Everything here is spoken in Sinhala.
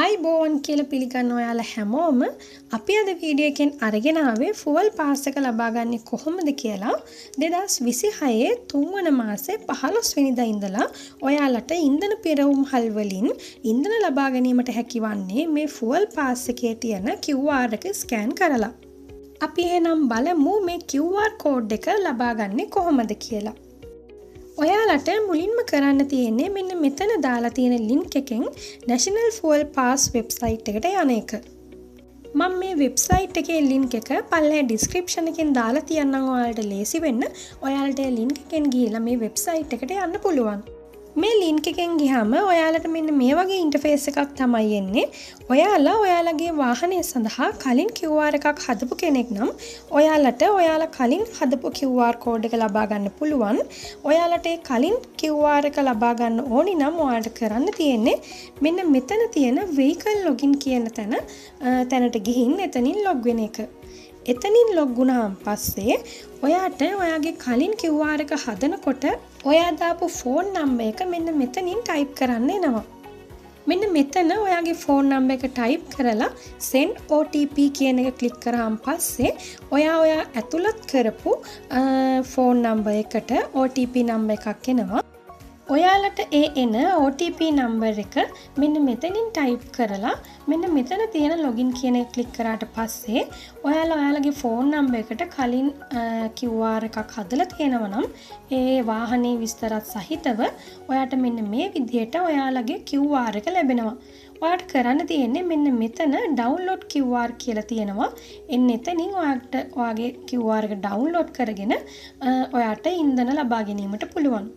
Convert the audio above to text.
ආයිබෝවන් කියලා පිළිගන්න ඔයාලා හැමෝම අපි අද වීඩියෝ එකෙන් අරගෙන ආවේ ෆුවල් පාස් එක ලබා ගන්නේ කොහොමද කියලා 2026 3 වන මාසේ 15 වෙනිදා ඉඳලා ඔයාලට ඉන්ධන පෙරවුම් හල් වලින් ඉන්ධන ලබා ගැනීමට හැකිවන්නේ මේ ෆුවල් පාස් එකේ තියෙන QR එක ස්කෑන් කරලා. අපි එහෙනම් බලමු මේ QR කෝඩ් එක ලබා ගන්නේ කොහොමද කියලා. ඔයාලට මුලින්ම කරන්න තියෙන්නේ මෙන්න මෙතන දාලා තියෙන ලින්ක් එකෙන් National Fuel Pass වෙබ්සයිට් එකට යන එක. මම මේ වෙබ්සයිට් එකේ ලින්ක් එක පල්ලෙහා ඩිස්ක්‍රිප්ෂන් එකෙන් දාලා තියන්නම් ඔයාලට ලේසි වෙන්න. ඔයාලට ලින්ක් එකෙන් ගිහලා මේ වෙබ්සයිට් එකට යන්න පුළුවන්. මේ ලින්ක් එකෙන් ගියාම ඔයාලට මෙන්න මේ වගේ ඉන්ටර්ෆේස් එකක් තමයි එන්නේ. ඔයාලා ඔයාලගේ වාහනය සඳහා කලින් QR එකක් හදපු කෙනෙක් නම් ඔයාලට ඔයාලා කලින් හදපු QR කෝඩ් එක ලබා ගන්න පුළුවන්. ඔයාලට ඒ කලින් QR එක ලබා ගන්න ඕනි නම් ඔයාලට කරන්න තියෙන්නේ මෙන්න මෙතන තියෙන vehicle login කියන තැනට ගිහින් එතනින් log වෙන එක. එතනින් log වුණාන් පස්සේ ඔයාට ඔයාගේ කලින් QR එක හදනකොට ඔයා දාපු ෆෝන් නම්බර් එක මෙන්න මෙතනින් ටයිප් කරන්න එනවා. මෙන්න මෙතන ඔයාගේ ෆෝන් නම්බර් එක ටයිප් කරලා send OTP කියන එක ක්ලික් කරාන් පස්සේ ඔයා ඇතුළත් කරපු ෆෝන් නම්බර් එකට OTP නම්බර් එකක් එනවා. ඔයාලට එන OTP නම්බර් එක මෙන්න මෙතනින් ටයිප් කරලා මෙන්න මෙතන තියෙන login කියන එක ක්ලික් කරාට පස්සේ ඔයාලගේ ෆෝන් නම්බර් එකට කලින් QR එකක් හදලා තියෙනවා නම් ඒ වාහනේ විස්තරත් සහිතව ඔයාට මෙන්න මේ විදිහට ඔයාලගේ QR එක ලැබෙනවා. ඔයාට කරන්න තියෙන්නේ මෙන්න මෙතන download QR කියලා තියෙනවා. එතනින් ඔයාට ඔයාගේ QR එක download කරගෙන ඔයාට ඉන්ධන ලබා ගැනීමට පුළුවන්.